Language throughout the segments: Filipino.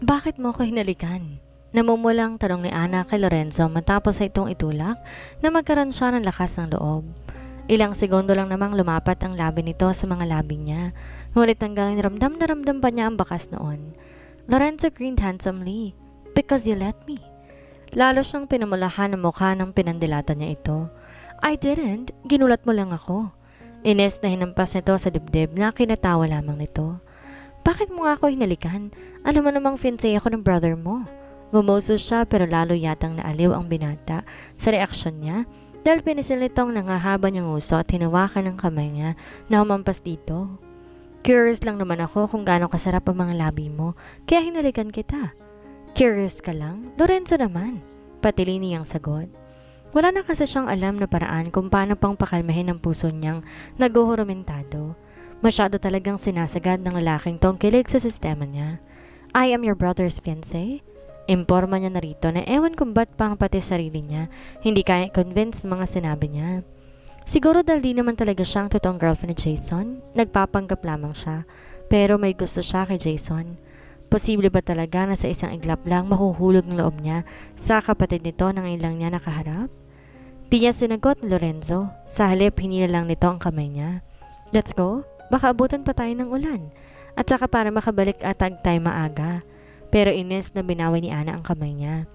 Bakit mo ko hinalikan? Namumulang tanong ni Ana kay Lorenzo matapos ay itong itulak na magkaroon siya ng lakas ng loob. Ilang segundo lang namang lumapat ang labi nito sa mga labi niya, ngunit hanggang ramdam na ramdam pa niya ang bakas noon. Lorenzo grinned handsomely. Because you let me. Lalo siyang pinamulahan ang mukha nang pinandilatan niya ito. I didn't. Ginulat mo lang ako. Ines na hinampas nito sa dibdib na kinatawa lamang nito. Bakit mo nga ako hinalikan? Alam mo namang fiancé ako ng brother mo. Gumoso siya pero lalo yatang naaliw ang binata sa reaksyon niya dahil pinisil nitong nangahaba niyang uso at hinawakan ng kamay niya na humampas dito. Curious lang naman ako kung gaano kasarap ang mga labi mo kaya hinalikan kita. Curious ka lang? Lorenzo naman. Patili niyang sagot. Wala na kasi siyang alam na paraan kung paano pang pakalmahin ang puso niyang naguhurumentado. Masyado talagang sinasagad ng lalaking tong kilig sa sistema niya. I am your brother's fiancé? Imporma niya narito na ewan kung ba't pang pati sarili niya, hindi kaya convince mga sinabi niya. Siguro dahil di naman talaga siyang totoong girlfriend ni Jason, nagpapanggap lamang siya, pero may gusto siya kay Jason. Posible ba talaga na sa isang iglap lang mahuhulog ng loob niya sa kapatid nito nang ilang niya nakaharap? Di niya sinagot ni Lorenzo, sa halip hinila lang nito ang kamay niya. Let's go, baka abutan pa tayo ng ulan, at saka para makabalik atag tayo maaga. Pero inis na binawi ni Ana ang kamay niya.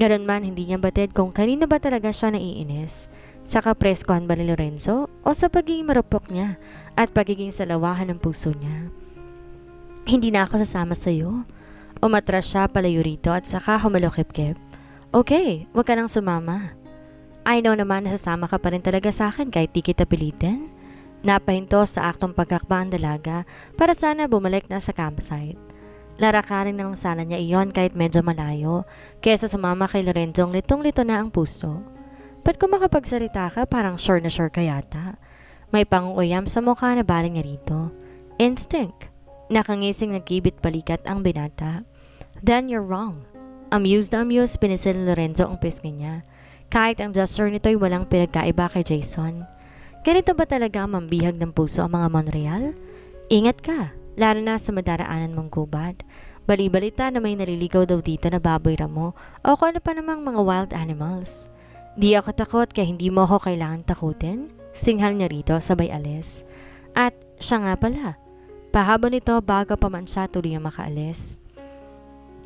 Ganon man hindi niya batid kung kanina ba talaga siya naiinis. Sa kapreskohan ba ni Lorenzo o sa pagiging marupok niya at pagiging salawahan ng puso niya. Hindi na ako sasama sa iyo. Umatras siya palayo rito at saka humalukip-kip. Okay, wag ka nang sumama. I know naman na sasama ka pa rin talaga sa akin kahit di kita pilitin. Napahinto sa aktong pagkakba ang dalaga para sana bumalik na sa campsite. Larakarin na lang sana niya iyon kahit medyo malayo kesa sumama kay Lorenzo litong-lito na ang puso. Ba't kung makapagsalita ka parang sure na sure ka yata? May panguyam sa mukha na baling niya rito. Instinct. Nakangising nagkibit balikat ang binata. Then you're wrong. Amused na amused pinisil ni Lorenzo ang pisngi niya. Kahit ang gesture nito'y walang pinagkaiba kay Jason. Ganito ba talaga ang mambihag ng puso ang mga Monreal? Ingat ka, lalo na sa madaraanan mong gubat. Bali-balita na may naliligaw daw dito na baboy ramo o kung ano pa namang mga wild animals. Di ako takot kaya hindi mo ako kailangan takutin. Singhal niya rito sabay alis. At siya nga pala. Pahaba nito bago pa man siya tuloy ang makaalis.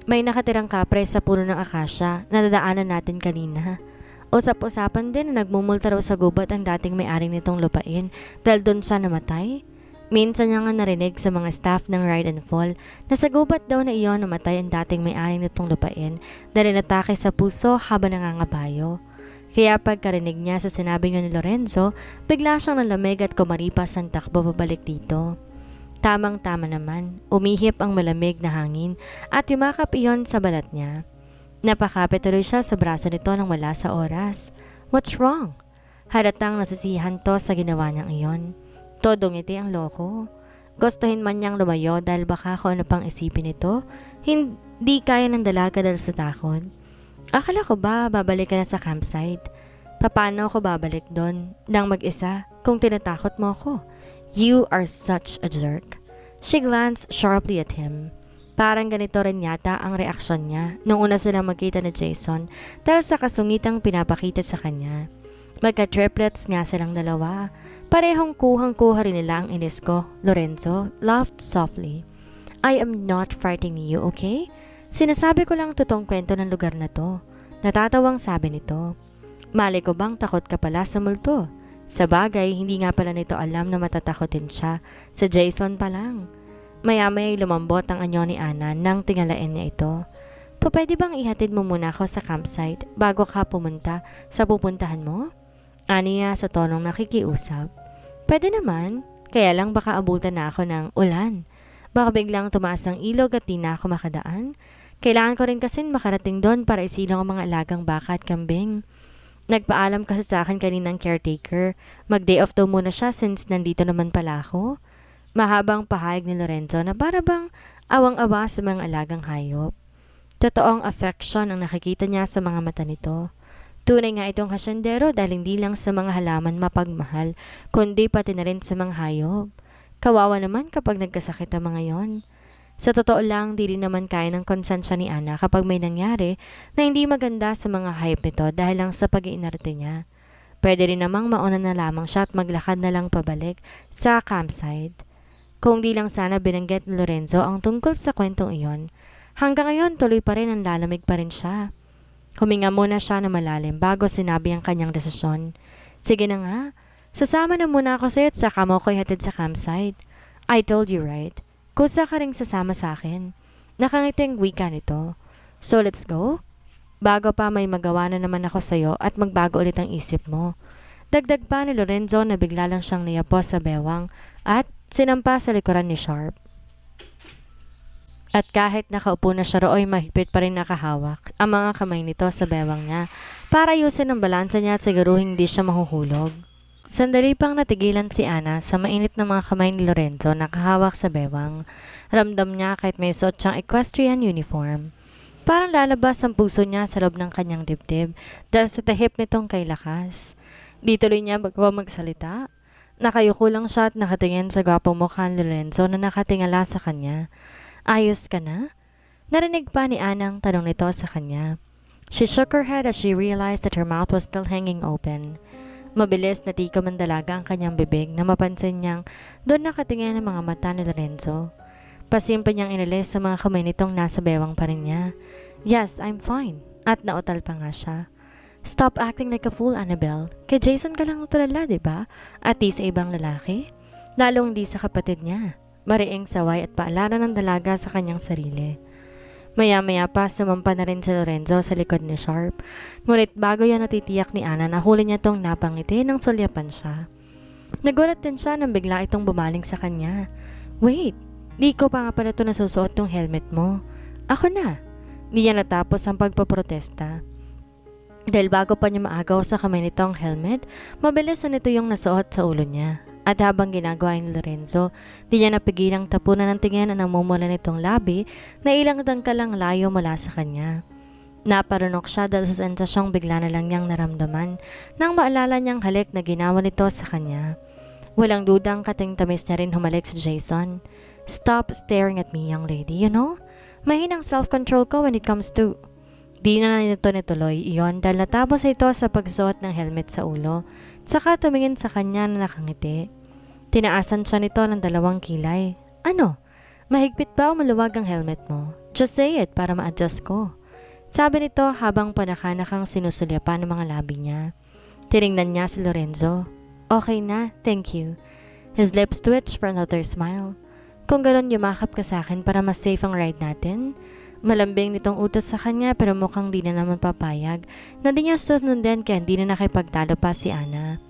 May nakatirang kapre sa puno ng akasya na dadaanan natin kanina. Usap-usapan din na nagmumulta raw sa gubat ang dating may-ari nitong lupain dahil doon siya namatay. Minsan niya nga narinig sa mga staff ng Ride and Fall na sa gubat daw na iyon namatay ang dating may-ari nitong lupain dahil natake sa puso habang nangangabayo. Kaya pagkarinig niya sa sinabi niya ni Lorenzo, bigla siyang nalamig at kumaripas ang takbo pabalik dito. Tamang-tama naman, umihip ang malamig na hangin at yumakap iyon sa balat niya. Napakapit tuloy siya sa braso nito nang wala sa oras. What's wrong? Halatang nasisihan to sa ginawa niyang iyon. Todo ngiti ang loko. Gustuhin man niyang lumayo dahil baka kung ano pang isipin nito, hindi kaya ng dalaga dahil sa takot. Akala ko ba babalik ka na sa campsite? Paano ako babalik doon nang mag-isa kung tinatakot mo ako? You are such a jerk. She glanced sharply at him. Parang ganito rin yata ang reaksyon niya nung una silang magkita ni Jason dahil sa kasungitang pinapakita sa kanya. Magka-triplets nga silang dalawa. Parehong kuhang-kuha rin nila ang inis ko. Lorenzo laughed softly. I am not frightening you, okay? Sinasabi ko lang totoong kwento ng lugar na to. Natatawang sabi nito. Mali ko bang takot ka pala sa multo? Sa bagay, hindi nga pala nito alam na matatakotin siya. Sa Jason pa lang. Maya-maya'y lumambot ang anyo ni Ana nang tingalain niya ito. Pwede bang ihatid mo muna ako sa campsite bago ka pumunta sa pupuntahan mo? Aniya sa tonong nakikiusap. Pwede naman, kaya lang baka abutan na ako ng ulan. Baka biglang tumaas ang ilog at di na ako makadaan. Kailangan ko rin kasing makarating doon para isilong ang mga alagang baka at kambing. Nagpaalam kasi sa akin kaninang caretaker. Mag-day off daw muna siya since nandito naman pala ako. Mahabang pahayag ni Lorenzo na para bang awang-awa sa mga alagang hayop. Totoong affection ang nakikita niya sa mga mata nito. Tunay nga itong hasyendero dahil hindi lang sa mga halaman mapagmahal, kundi pati na rin sa mga hayop. Kawawa naman kapag nagkasakit ang mga yon. Sa totoo lang, di rin naman kaya ng konsensya ni Ana kapag may nangyari na hindi maganda sa mga hype nito dahil lang sa pag-iinarte niya. Pwede rin namang mauna na lamang siya at maglakad na lang pabalik sa campsite. Kung di lang sana binanggit ni Lorenzo ang tungkol sa kwentong iyon, hanggang ngayon tuloy pa rin ang lalamig pa rin siya. Huminga muna siya na malalim bago sinabi ang kanyang desisyon. Sige na nga, sasama na muna ako sa'yo at saka mo ko ihatid sa campsite. I told you right. Kusa ka rin sasama sa akin. Nakangiting wika nito. So let's go? Bago pa may magawa na naman ako sa'yo at magbago ulit ang isip mo. Dagdag pa ni Lorenzo na bigla lang siyang niyapos sa bewang at sinampa sa likuran ni Sharp. At kahit nakaupo na siya rooy, mahigpit pa rin nakahawak ang mga kamay nito sa bewang niya para ayusin ang balansa niya at siguruhin hindi siya mahuhulog. Sandali pang natigilan si Ana sa mainit na mga kamay ni Lorenzo nakahawak sa bewang. Ramdam niya kahit may suot siyang equestrian uniform. Parang lalabas ang puso niya sa loob ng kanyang dibdib dahil sa tahip nitong kay lakas. Di tuloy niya magawa magsalita. Nakayuko lang siya at nakatingin sa gwapong mukha ni Lorenzo na nakatingala sa kanya. Ayos ka na? Narinig pa ni Ana ang tanong nito sa kanya. She shook her head as she realized that her mouth was still hanging open. Mabilis na tikom ang dalaga ang kanyang bibig na mapansin niyang doon nakatingin ang mga mata ni Lorenzo. Pasimple niyang inalis sa mga kamay nitong nasa bewang pa rin niya. Yes, I'm fine. At nautal pa nga siya. Stop acting like a fool, Annabelle. Kay Jason ka lang tulala, diba? At di sa ibang lalaki. Lalong di sa kapatid niya. Mariing saway at paalala ng dalaga sa kanyang sarili. Maya-maya pa sumampa na rin si Lorenzo sa likod ni Sharp. Ngunit bago yan natitiyak ni Ana na huli niya tong napangiti nang sulyapan siya. Nagulat din siya nang bigla itong bumaling sa kanya. Wait! Di ko pa nga pala ito nasusuot yung helmet mo. Ako na. Di niya natapos ang pagpaprotesta. Dahil bago pa niya maagaw sa kamay nito ang helmet, mabilis na nito yung nasuot sa ulo niya. At habang ginagawa ni Lorenzo, di niya napigilang tapunan ng tingin ang namumula nitong labi na ilang dangkalang layo mula sa kanya. Naparunok siya dahil sa sensasyong bigla na lang niyang naramdaman nang maalala niyang halik na ginawa nito sa kanya. Walang dudang kating-tamis niya rin humalik sa Jason. Stop staring at me, young lady, you know? Mahinang self-control ko when it comes to... Di na nito nituloy iyon dahil natapos ito sa pagsuot ng helmet sa ulo, saka tumingin sa kanya na nakangiti. Tinaasan siya nito ng 2 kilay. Ano? Mahigpit ba o maluwag ang helmet mo? Just say it para ma-adjust ko. Sabi nito habang panakanakang sinusulyapan ng mga labi niya. Tiningnan niya si Lorenzo. Okay na, thank you. His lips twitched for another smile. Kung gano'n yumakap ka sa akin para mas safe ang ride natin. Malambing nitong utos sa kanya pero mukhang di na naman papayag na di niya sunundin kaya hindi na nakipagtalo pa si Ana.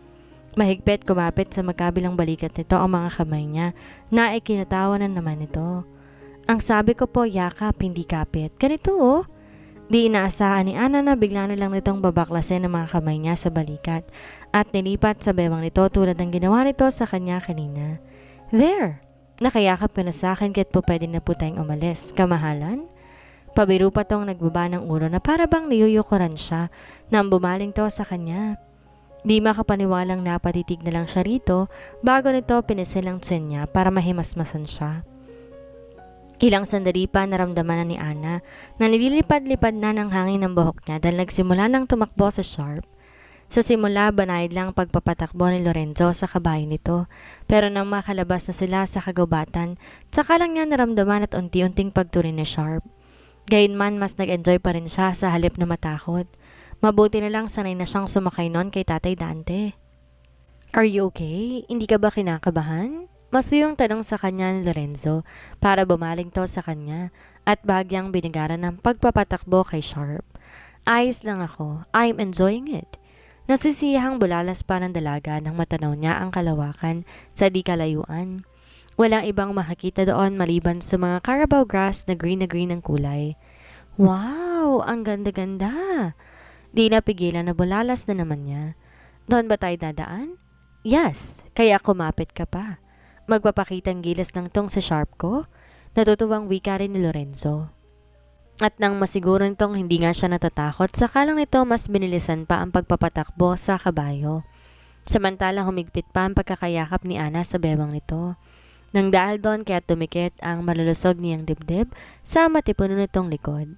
Mahigpit kumapit sa magkabilang balikat nito ang mga kamay niya na ikinatawanan naman ito. Ang sabi ko po yakap, hindi kapit. Ganito oh. Di inaasahan ni Ana na bigla na lang nitong babaklasin ang mga kamay niya sa balikat at nilipat sa bewang nito tulad ng ginawa nito sa kanya kanina. There! Nakayakap ka na sa akin kahit po pwede na po tayong umalis. Kamahalan? Pabiro pa tong nagbaba ng ulo na para bang niyuyukuran siya nang bumaling to sa kanya. Di makapaniwalang napatitig na lang siya rito bago nito pinisil ang tiyan niya para mahimasmasan siya. Ilang sandali pa naramdaman na ni Ana na nililipad-lipad na ng hangin ng buhok niya dahil nagsimula nang tumakbo sa Sharp. Sa simula, banayad lang pagpapatakbo ni Lorenzo sa kabayo nito, pero nang makalabas na sila sa kagubatan, saka lang niya naramdaman at unti-unting pagturin ni Sharp. Gayunman, mas nag-enjoy pa rin siya sa halip na matakot. Mabuti na lang sanay na siyang sumakay noon kay Tatay Dante. Are you okay? Hindi ka ba kinakabahan? Masuyong tanong sa kanya ni Lorenzo para bumaling to sa kanya at bahagyang binigaran ng pagpapatakbo kay Sharp. Ayos lang ako. I'm enjoying it. Nasisiyahang bulalas pa ng dalaga nang matanaw niya ang kalawakan sa di kalayuan. Walang ibang makakita doon maliban sa mga carabao grass na green ang kulay. Wow! Ang ganda-ganda! Di napigilan na bulalas na naman niya. Doon ba tayo dadaan? Yes, kaya kumapit ka pa. Magpapakitang gilas ng tong sa Sharp ko. Natutuwang wika rin ni Lorenzo. At nang masiguro nitong hindi nga siya natatakot, saka lang nito mas binilisan pa ang pagpapatakbo sa kabayo. Samantalang humigpit pa ang pagkakayakap ni Ana sa bewang nito. Nang dahil doon kaya tumikit ang malulusog niyang dibdib sa matipuno nitong likod.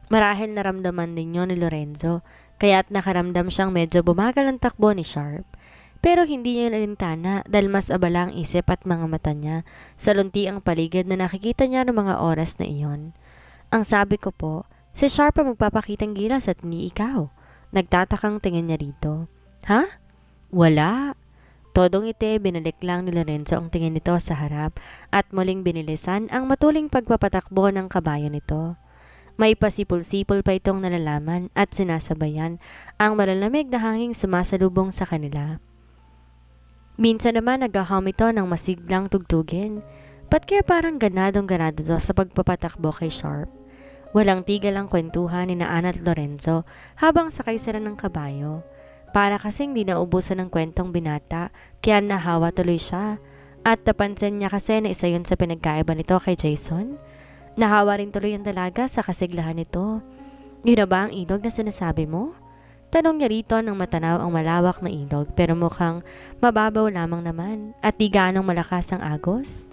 Marahil naramdaman ninyo ni Lorenzo, kaya't nakaramdam siyang medyo bumagal ang takbo ni Sharp. Pero hindi niya nalintana dahil mas abala ang isip at mga mata niya sa lunti ang paligid na nakikita niya ng mga oras na iyon. Ang sabi ko po, si Sharp ang magpapakitang gilas at hindi ikaw. Nagtatakang tingin niya rito. Ha? Wala. Todong ite, binalik lang ni Lorenzo ang tingin nito sa harap at muling binilisan ang matuling pagpapatakbo ng kabayo nito. May pasipul-sipol pa itong nalalaman at sinasabayan ang malalamig na hanging sumasalubong sa kanila. Minsan naman nag-aham ito ng masiglang tugtugin. Ba't kaya parang ganadong-ganado to sa pagpapatakbo kay Sharp? Walang tigil ang kwentuhan ni Ana at Lorenzo habang sakay sila ng kabayo. Para kasing di naubusan ng kwentong binata, kaya nahawa tuloy siya. At napansin niya kasi na isa yun sa pinagkaiba nito kay Jason. Nahawa rin tuloy ang dalaga sa kasiglahan nito. Yun na ba ang ilog na sinasabi mo? Tanong niya rito nang matanaw ang malawak na ilog pero mukhang mababaw lamang naman at di gaanong malakas ang agos.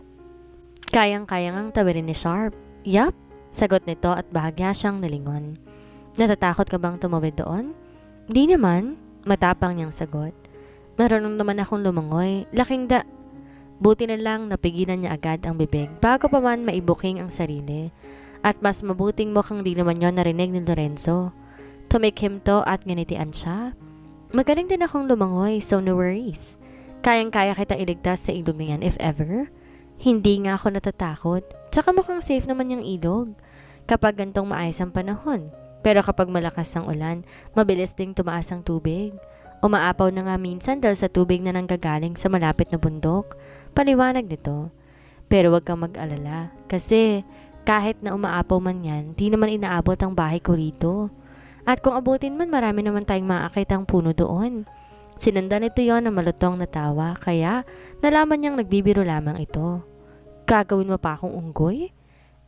Kayang-kayang ang tawirin ni Sharp. Yup, sagot nito at bahagya siyang nalingon. Natatakot ka bang tumawid doon? Di naman. Matapang niyang sagot. Marunong naman akong lumangoy. Buti na lang napigilan niya agad ang bibig bago pa man maibuking ang sarili. At mas mabuting mukhang di naman yon narinig ni Lorenzo. Tumikhim to at nganitian siya. Magaling din akong lumangoy, so no worries. Kayang-kaya kita iligtas sa ilog na yan if ever. Hindi nga ako natatakot. Tsaka mukhang safe naman yung ilog kapag gantong maayos ang panahon. Pero kapag malakas ang ulan, mabilis ding tumaas ang tubig. Umaapaw na nga minsan dahil sa tubig na nanggagaling sa malapit na bundok. Paliwanag nito. Pero wag kang mag-alala kasi kahit na umaapaw man yan, di naman inaabot ang bahay ko rito. At kung abutin man, marami naman tayong maakitang puno doon. Sinundan nito yon ng malutong na tawa kaya nalaman niyang nagbibiro lamang ito. Gagawin mo pa akong unggoy?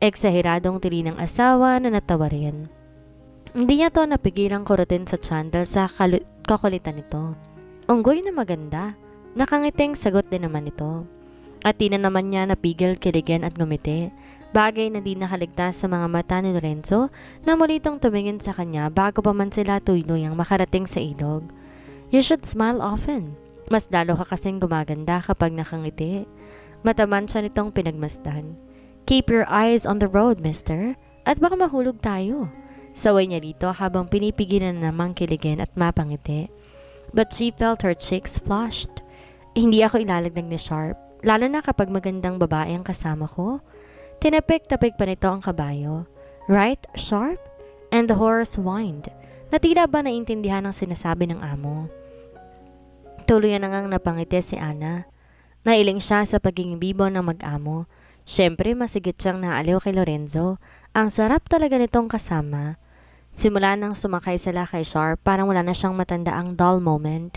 Eksaheradong tili ng asawa na natawa rin. Hindi niya to napigilang kurutin sa tiyan dahil sa kakulitan nito. Unggoy na maganda. Nakangiting sagot din naman ito. At di na naman niya napigil kiligin at ngumiti. Bagay na di nakaligtas sa mga mata ni Lorenzo na muli itong tumingin sa kanya bago pa man sila tuluyang makarating sa ilog. You should smile often. Mas lalo ka kasing gumaganda kapag nakangiti. Mataman siya nitong pinagmasdan. Keep your eyes on the road, mister. At baka mahulog tayo. Saway niya dito habang pinipigilan na namang kiligin at mapangiti. But she felt her cheeks flushed. Hindi ako ilalagdag ni Sharp, lalo na kapag magandang babae ang kasama ko. Tinapik-tapik pa nito ang kabayo. Right, Sharp? And the horse whined. Natila ba naintindihan ang sinasabi ng amo? Tuluyan na ngang napangiti si Ana. Nailing siya sa pagiging bibo ng mag-amo. Siyempre, masigit siyang naaliw kay Lorenzo. Ang sarap talaga nitong kasama. Simula nang sumakay sila kay Sharp, parang wala na siyang matandaang dull moment.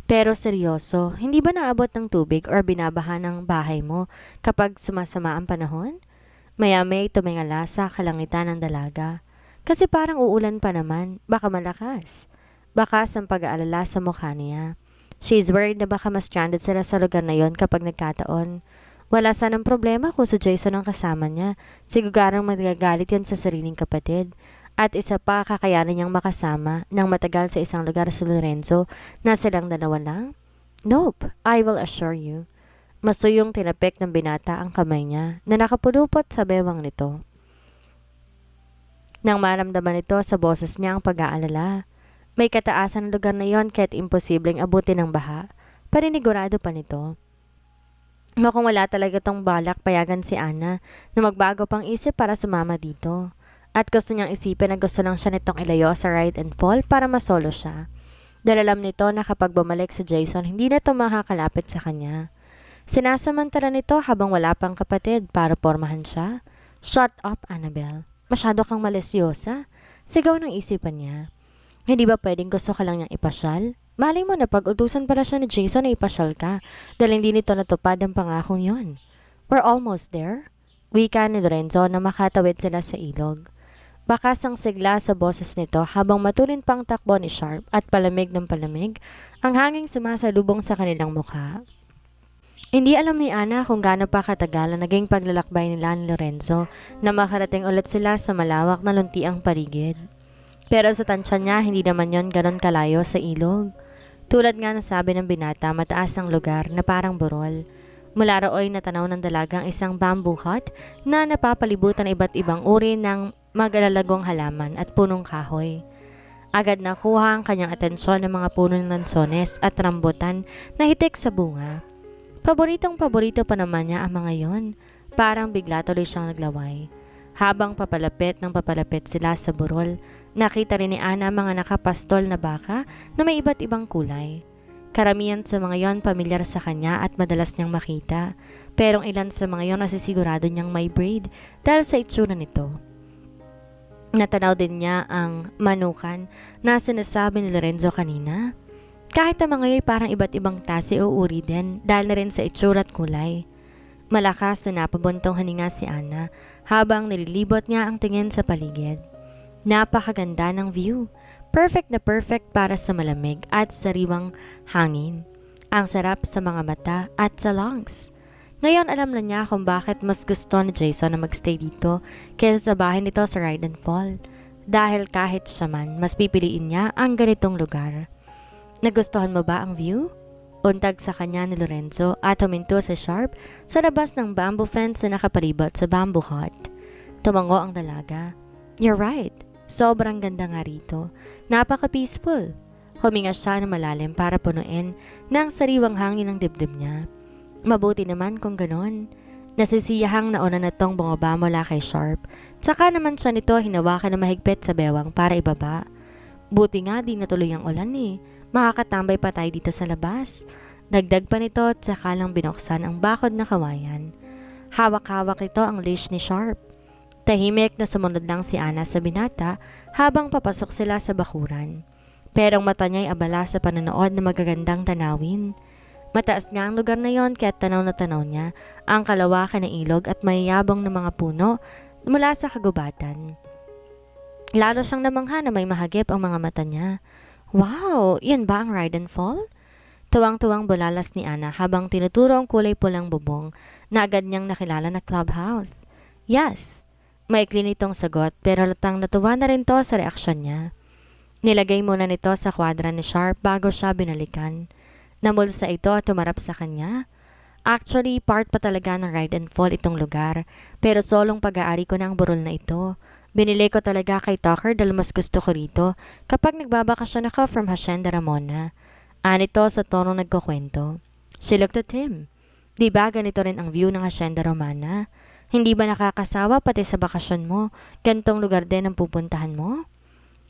Pero seryoso, hindi ba naabot ng tubig or binabaha ng bahay mo kapag sumasama ang panahon? Maya-may tumingala sa kalangitan ng dalaga. Kasi parang uulan pa naman, baka malakas. Bakas ang pag-aalala sa mukha niya. She's worried na baka ma-stranded sila sa lugar na yon kapag nagkataon. Wala sanang problema kung si Jason ang kasama niya. Siguradong magagalit yan sa sariling kapatid. At isa pa, kakayanan niyang makasama ng matagal sa isang lugar sa Lorenzo na silang dalawa lang? Nope, I will assure you. Masuyong tinapik ng binata ang kamay niya na nakapulupot sa bewang nito. Nang maramdaman ito sa boses niya ang pag-aalala. May kataasan ng lugar na yon kahit imposibleng abutin ng baha. Parinigurado pa nito. Mukhang wala talaga tong balak payagan si Ana na magbago pang isip para sumama dito. At gusto niyang isipin na gusto lang siya nitong ilayo sa ride and fall para masolo siya. Dahil alam nito na kapag bumalik si Jason, hindi na ito makakalapit sa kanya. Sinasamantala nito habang wala pang kapatid para pormahan siya. Shut up, Annabelle. Masyado kang malisyosa. Sigaw ng isipan niya. Hindi ba pwedeng gusto ka lang niyang ipasyal? Malay mo na pag-utusan pala siya ni Jason na ipasyal ka dahil hindi nito natupad ang pangakong yon. We're almost there. Wika ni Lorenzo na makatawid sila sa ilog. Bakas ang sigla sa boses nito habang matulin pang takbo ni Sharp at palamig ng palamig ang hanging sumasalubong sa kanilang mukha. Hindi alam ni Ana kung gaano pa katagal ang naging paglalakbay nila ni Lorenzo na makarating ulit sila sa malawak na luntiang paligid. Pero sa tansya niya, hindi naman yon ganon kalayo sa ilog. Tulad nga nasabi ng binata, mataas ang lugar na parang burol. Mula rooy natanaw ng dalagang isang bamboo hut na napapalibutan ng iba't ibang uri ng magalalagong halaman at punong kahoy. Agad nakuha ang kanyang atensyon ng mga puno ng lansones at rambutan na hitik sa bunga. Paboritong-paborito pa naman niya ang mga yon. Parang bigla tuloy siyang naglaway. Habang papalapit sila sa burol, nakita rin ni Ana mga nakapastol na baka na may iba't ibang kulay. Karamihan sa mga yon pamilyar sa kanya at madalas niyang makita, pero ilan sa mga yon nasisigurado niyang may breed dahil sa itsura nito. Natanaw din niya ang manukan na sinasabi ni Lorenzo kanina. Kahit ang mga yoy parang iba't ibang tasi o uri din dahil na rin sa itsura at kulay. Malakas na napabuntong hininga si Ana habang nililibot niya ang tingin sa paligid. Napakaganda ng view. Perfect na perfect para sa malamig at sariwang hangin. Ang sarap sa mga mata at sa lungs. Ngayon alam na niya kung bakit mas gusto ni Jason na magstay dito kaysa sa bahay nito sa Ride and Fall. Dahil kahit siya man, mas pipiliin niya ang ganitong lugar. Nagustuhan mo ba ang view? Untag sa kanya ni Lorenzo at huminto sa Sharp sa labas ng bamboo fence na nakapalibot sa bamboo hut. Tumango ang dalaga. You're right. Sobrang ganda nga rito. Napaka-peaceful. Huminga siya ng malalim para punuin ng sariwang hangin ng dibdib niya. Mabuti naman kung ganon. Nasisiyahang nauna na tong bumaba mula kay Sharp. Tsaka naman siya nito hinawakan na mahigpit sa bewang para ibaba. Buti nga di natuloy ang ulan eh. Makakatambay pa tayo dito sa labas. Dagdag pa nito at saka lang binuksan ang bakod na kawayan. Hawak-hawak ito ang leash ni Sharp. Tahimik na sumunod lang si Ana sa binata habang papasok sila sa bakuran. Pero ang mata niya'y abala sa panonood ng magagandang tanawin. Mataas nga ang lugar na yon kaya tanaw na tanaw niya ang kalawakan ng ilog at mayayabong ng mga puno mula sa kagubatan. Lalo siyang namangha na may mahagip ang mga mata niya. Wow! Yan ba ang Ride and Fall? Tuwang-tuwang bulalas ni Ana habang tinuturo ang kulay pulang bubong na agad niyang nakilala na clubhouse. Yes! Maikli nitong sagot pero latang natuwa na rin to sa reaksyon niya. Nilagay muna nito sa kwadra ni Sharp bago siya binalikan. Namulsa ito at tumarap sa kanya. Actually, part pa talaga ng Ride and Fall itong lugar pero solong pag-aari ko na ang burol na ito. Binili ko talaga kay Tucker dahil mas gusto ko rito kapag nagbabakasyon ako from Hacienda Ramona. Anito sa tono nagkukwento. She looked at him. Di ba ganito rin ang view ng Hacienda Ramona? Hindi ba nakakasawa pati sa bakasyon mo? Gantong lugar din ang pupuntahan mo?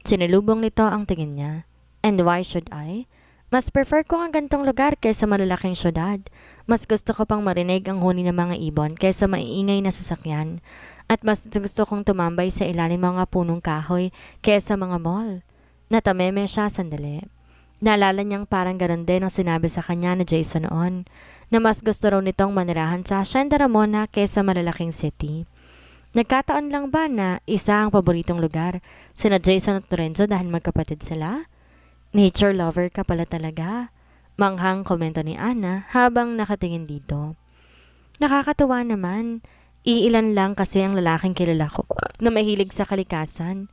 Sinilubong nito ang tingin niya. And why should I? Mas prefer ko ang gantong lugar kaysa malalaking syudad. Mas gusto ko pang marinig ang huni ng mga ibon kaysa maiingay na sasakyan. At mas gusto kong tumambay sa ilalim mga punong kahoy kaysa mga mall. Natameme siya sandali. Naalala niyang parang ganon din ang sinabi sa kanya ni Jason noon, na mas gusto raw nitong manirahan sa Hacienda Ramona kaysa malalaking city. Nagkataon lang ba na isa ang paboritong lugar sina Jason at Lorenzo dahil magkapatid sila? Nature lover ka pala talaga. Manghang komento ni Ana habang nakatingin dito. Nakakatuwa naman. Iilan lang kasi ang lalaking kilala ko na mahilig sa kalikasan.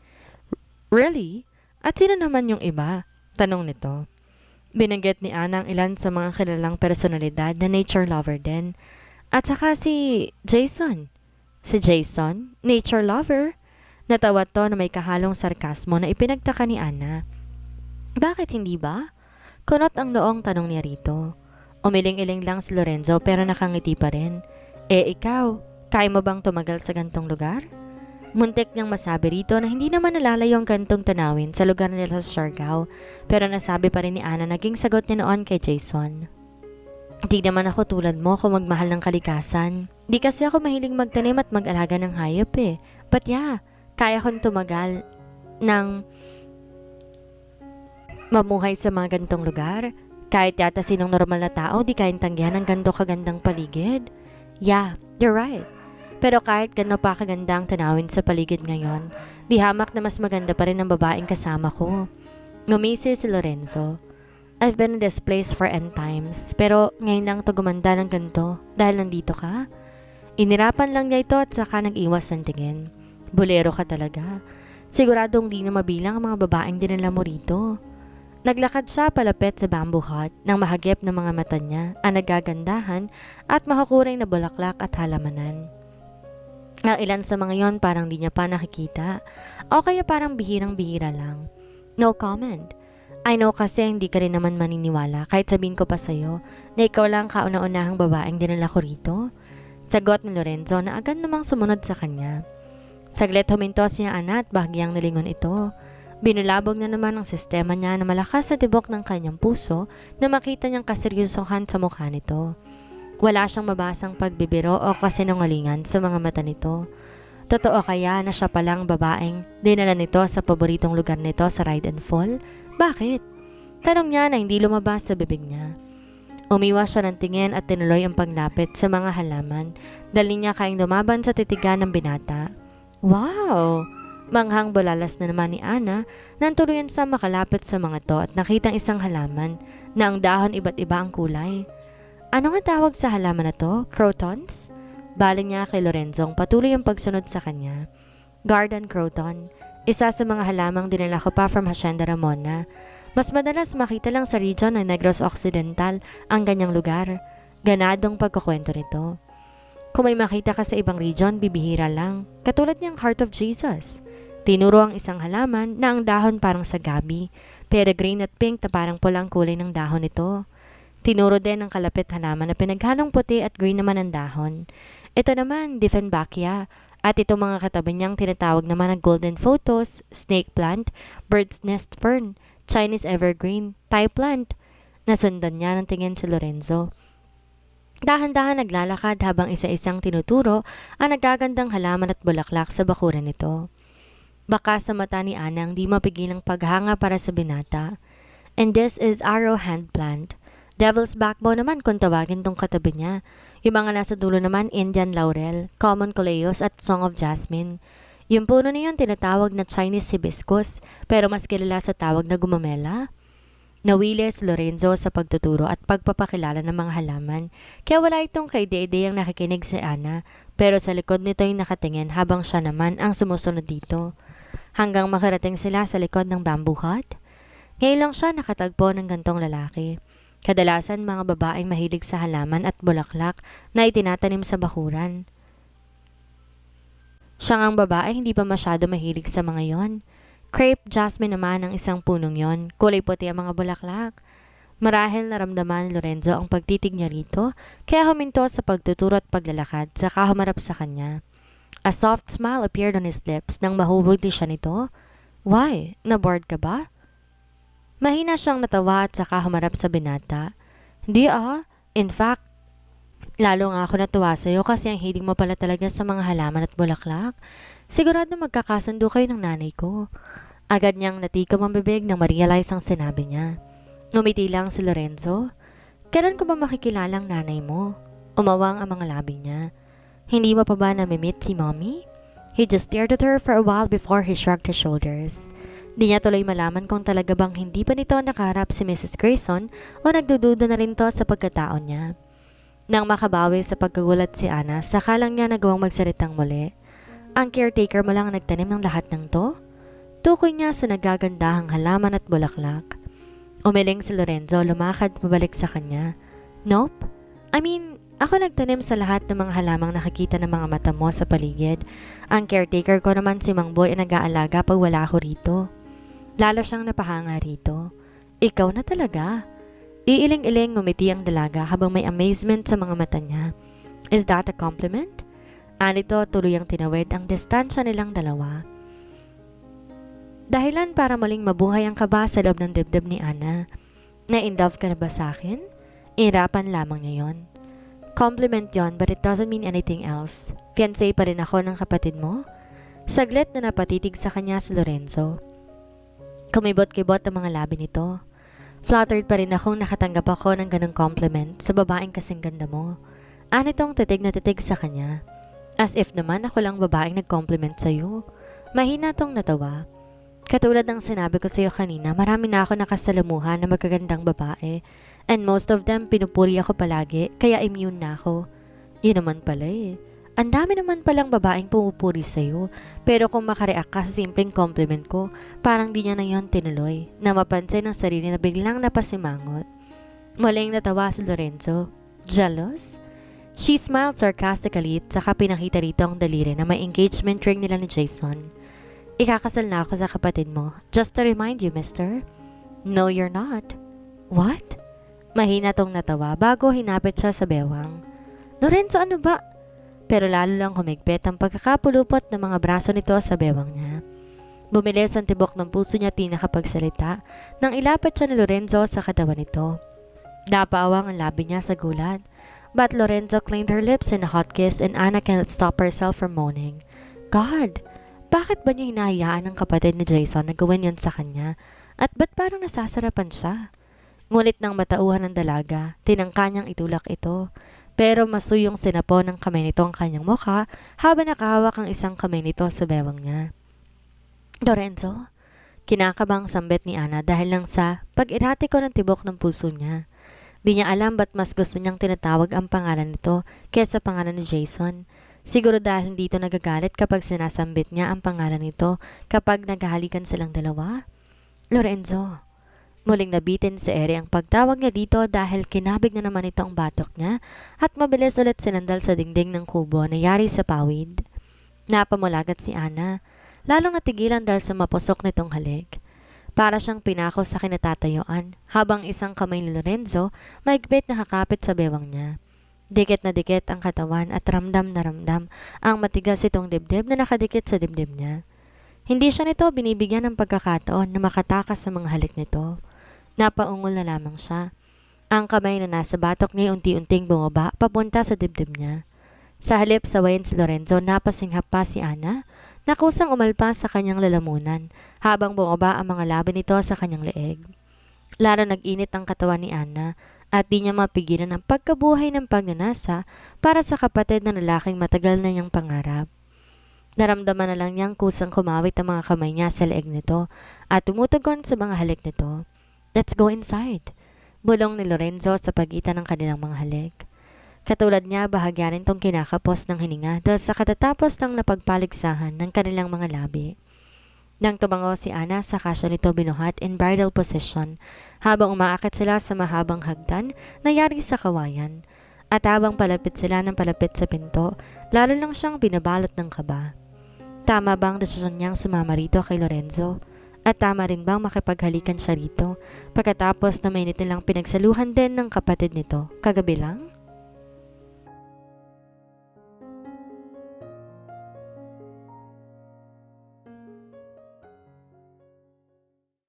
Really? At sino naman yung iba? Tanong nito. Binanggit ni Ana ang ilan sa mga kilalang personalidad na nature lover din. At saka si Jason. Si Jason? Nature lover? Natawa to na may kahalong sarkasmo na ipinagtaka ni Ana. Bakit hindi ba? Kunot ang noong tanong niya rito. Umiling-iling lang si Lorenzo pero nakangiti pa rin. Ikaw? Kaya mo bang tumagal sa gantong lugar? Muntik niyang masabi rito na hindi naman nalalayo ang gantong tanawin sa lugar nila sa Siargao, pero nasabi pa rin ni Ana naging sagot niya noon kay Jason. Di naman ako tulad mo kung magmahal ng kalikasan. Di kasi ako mahiling magtanim at mag-alaga ng hayop eh. But yeah, kaya kong tumagal ng mamuhay sa mga gantong lugar. Kahit yata sinong normal na tao di kayang tanggihan ng ganto kagandang paligid. Yeah, you're right. Pero kahit gano'n pa kaganda ang tanawin sa paligid ngayon, di hamak na mas maganda pa rin ang babaeng kasama ko. Ngumisi si Lorenzo. I've been in this place for N times, pero ngayon lang to gumanda ng ganito dahil nandito ka. Inirapan lang niya ito at saka nag-iwas ng tingin. Bolero ka talaga. Siguradong di na mabilang ang mga babaeng dinala mo rito. Naglakad siya palapit sa bamboo hut nang mahagip ng mga mata niya ang nagagandahan at makukuring na bulaklak at halamanan. Ang ilan sa mga yon parang di niya pa nakikita o kaya parang bihirang-bihira lang. No comment. I know kasi hindi ka rin naman maniniwala kahit sabihin ko pa sa'yo na ikaw lang kauna-unahang babaeng dinala ko rito. Sagot ni Lorenzo na agad namang sumunod sa kanya. Saglit humintos niya Ana at bahagyang nilingon ito. Binulabog na naman ang sistema niya na malakas sa tibok ng kanyang puso na makita niyang kaseryosohan sa mukha nito. Wala siyang mabasang pagbibiro o kasinungalingan sa mga mata nito. Totoo kaya na siya palang babaeng dinala nito sa paboritong lugar nito sa Ride and Fall? Bakit? Tanong niya na hindi lumabas sa bibig niya. Umiwas siya ng tingin at tinuloy ang paglapit sa mga halaman. Dali niya kayang lumaban sa titigan ng binata. Wow! Manghang bulalas na naman ni Ana nang tuluyan sa makalapit sa mga to at nakitang isang halaman na ang dahon iba't iba ang kulay. Ano nga tawag sa halaman na to? Crotons? Baling niya kay Lorenzong patuloy ang pagsunod sa kanya. Garden croton. Isa sa mga halamang dinala ko pa from Hacienda Ramona. Mas madalas makita lang sa region ng Negros Occidental ang ganyang lugar. Ganadong pagkukwento nito. Kung may makita ka sa ibang region, bibihira lang. Katulad niyang Heart of Jesus. Tinuro ang isang halaman na ang dahon parang sa gabi, pero green at pink na parang pulang kulay ng dahon nito. Tinuro din ang kalapit halaman na pinaghalong puti at green naman ang dahon. Ito naman, Dieffenbachia. At itong mga katabi niyang tinatawag naman na golden photos, snake plant, bird's nest fern, Chinese evergreen, Thai plant. Nasundan niya ng tingin si Lorenzo. Dahan-dahan naglalakad habang isa-isang tinuturo ang nagagandang halaman at bulaklak sa bakuran nito. Baka sa mata ni Anang di mapigilang paghanga para sa binata. And this is arrow hand plant. Devil's backbone naman kung tawagin tong katabi niya. Yung mga nasa dulo naman Indian laurel, common coleus at song of jasmine. Yung puno na yun tinatawag na Chinese hibiscus pero mas kilala sa tawag na gumamela. Nawili si Lorenzo sa pagtuturo at pagpapakilala ng mga halaman kaya wala itong kay Dede ang nakikinig si Ana pero sa likod nito ay nakatingin habang siya naman ang sumusunod dito. Hanggang makarating sila sa likod ng bamboo hut. Ngayon lang siya nakatagpo ng gantong lalaki. Kadalasan mga babaeng mahilig sa halaman at bulaklak na itinatanim sa bakuran. Siya ngang babae hindi pa masyado mahilig sa mga yon. Crepe jasmine naman ang isang punong yon, kulay puti ang mga bulaklak. Marahil naramdaman ni Lorenzo ang pagtitig niya rito, kaya huminto sa pagtuturo at paglalakad saka humarap sa kanya. A soft smile appeared on his lips nang mahubog siya nito. Why? Na-bored ka ba? Mahina siyang natawa at saka humarap sa binata. Hindi In fact, lalo nga ako natuwa sa'yo kasi ang hiling mo pala talaga sa mga halaman at bulaklak. Sigurado magkakasundo kayo ng nanay ko. Agad niyang natikom ang bibig nang ma-realize ang sinabi niya. Ngumiti lang si Lorenzo. Kailan ko ba makikilala ang nanay mo? Umawang ang mga labi niya. Hindi mo pa ba namimit si mommy? He just stared at her for a while before he shrugged his shoulders. Di niya tuloy malaman kung talaga bang hindi pa nito nakaharap si Mrs. Grayson o nagdududa na rin to sa pagkatao niya. Nang makabawi sa pagkagulat si Ana, saka lang niya nagawang magsalitang muli. Ang caretaker mo lang ang nagtanim ng lahat ng to? Tukoy niya sa nagagandahang halaman at bulaklak. Umiling si Lorenzo, lumakad pabalik sa kanya. Nope. Ako nagtanim sa lahat ng mga halamang nakikita ng mga mata mo sa paligid. Ang caretaker ko naman si Mang Boy ang nag-aalaga pag wala ako rito. Lalo siyang napahanga rito. Ikaw na talaga. Iiling-iling ngumiti ang dalaga habang may amazement sa mga mata niya. Is that a compliment? Anito tuluyang tinawid ang distansya nilang dalawa. Dahilan para muling mabuhay ang kaba sa loob ng dibdib ni Ana. Na-in love ka na ba sa akin? Irapan lamang niya yon. Compliment yon but it doesn't mean anything else. Fiancé pa rin ako ng kapatid mo? Saglit na napatitig sa kanya si Lorenzo. Kumibot-kibot ang mga labi nito. Flattered pa rin akong nakatanggap ako ng ganong compliment sa babaeng kasing ganda mo. Anitong titig na titig sa kanya. As if naman ako lang babaeng nag-compliment sa'yo. Mahina tong natawa. Katulad ng sinabi ko sa'yo kanina, marami na ako nakasalamuhan na magagandang babae. And most of them, pinupuri ako palagi, kaya immune na ako. Yun naman pala eh. Ang dami naman palang babaeng pumupuri sa'yo. Pero kung makareact ka sa simpleng compliment ko, parang di niya na yun tinuloy. Na mapansin ng sarili na biglang napasimangot. Muling natawa si Lorenzo. Jealous? She smiled sarcastically at saka pinakita rito ang daliri na may engagement ring nila ni Jason. Ikakasal na ako sa kapatid mo. Just to remind you, mister. No, you're not. What? Mahina tong natawa bago hinapit siya sa bewang. Lorenzo, ano ba? Pero lalo lang humigpit ang pagkakapulupot ng mga braso nito sa bewang niya. Bumilis ang tibok ng puso niya tinakapagsalita nang ilapit siya ni Lorenzo sa katawan nito. Napaawang ang labi niya sa gulat. But Lorenzo claimed her lips in a hot kiss and Anna cannot stop herself from moaning. God! Bakit ba niya hinahayaan ng kapatid ni Jason na gawin yan sa kanya? At ba't parang nasasarapan siya? Ngunit nang matauhan ng dalaga, tinangka niyang itulak ito. Pero masuyong sinapo ng kamay nito ang kanyang mukha habang nakahawak ang isang kamay nito sa bewang niya. Lorenzo? Kinakabang sambit ni Ana dahil lang sa pag-irati ko ng tibok ng puso niya. Di niya alam ba't mas gusto niyang tinatawag ang pangalan nito kaysa pangalan ni Jason. Siguro dahil hindi ito nagagalit kapag sinasambit niya ang pangalan nito kapag naghahalikan silang dalawa. Lorenzo. Muling nabitin si Eri ang pagtawag niya dito dahil kinabig na naman ito ang batok niya at mabilis ulit sinandal sa dingding ng kubo na yari sa pawid. Napamulagat si Ana, lalong natigilan dahil sa mapusok nitong halik. Para siyang pinako sa kinatatayuan habang isang kamay ni Lorenzo mahigpit na kakapit sa bewang niya. Dikit na dikit ang katawan at ramdam na ramdam ang matigas itong dibdib na nakadikit sa dibdib niya. Hindi siya nito binibigyan ng pagkakataon na makatakas sa mga halik nito. Napaungol na lamang siya. Ang kamay na nasa batok niya unti-unting bumaba papunta sa dibdib niya. Sa halip sawayin si Lorenzo, napasinghap pa si Ana na kusang umalpas sa kanyang lalamunan habang bumaba ang mga labi nito sa kanyang leeg. Lalo nag-init ang katawan ni Ana at di niya mapigilan ang pagkabuhay ng pagnanasa para sa kapatid na lalaking matagal na niyang pangarap. Naramdaman na lang niyang kusang kumawit ang mga kamay niya sa leeg nito at tumutugon sa mga halik nito. Let's go inside, bulong ni Lorenzo sa pagitan ng kanilang mga halik. Katulad niya, bahagyanin tong kinakapos ng hininga dahil sa katatapos ng napagpaligsahan ng kanilang mga labi. Nang tumango si Ana, saka siya nito binuhat in bridal position habang umaakit sila sa mahabang hagdan na yari sa kawayan. At habang palapit sila ng palapit sa pinto, lalo lang siyang binabalot ng kaba. Tama bang desisyon niyang sumama rito kay Lorenzo? At tama rin bang makipaghalikan siya rito pagkatapos na mainit nilang pinagsaluhan din ng kapatid nito kagabi lang?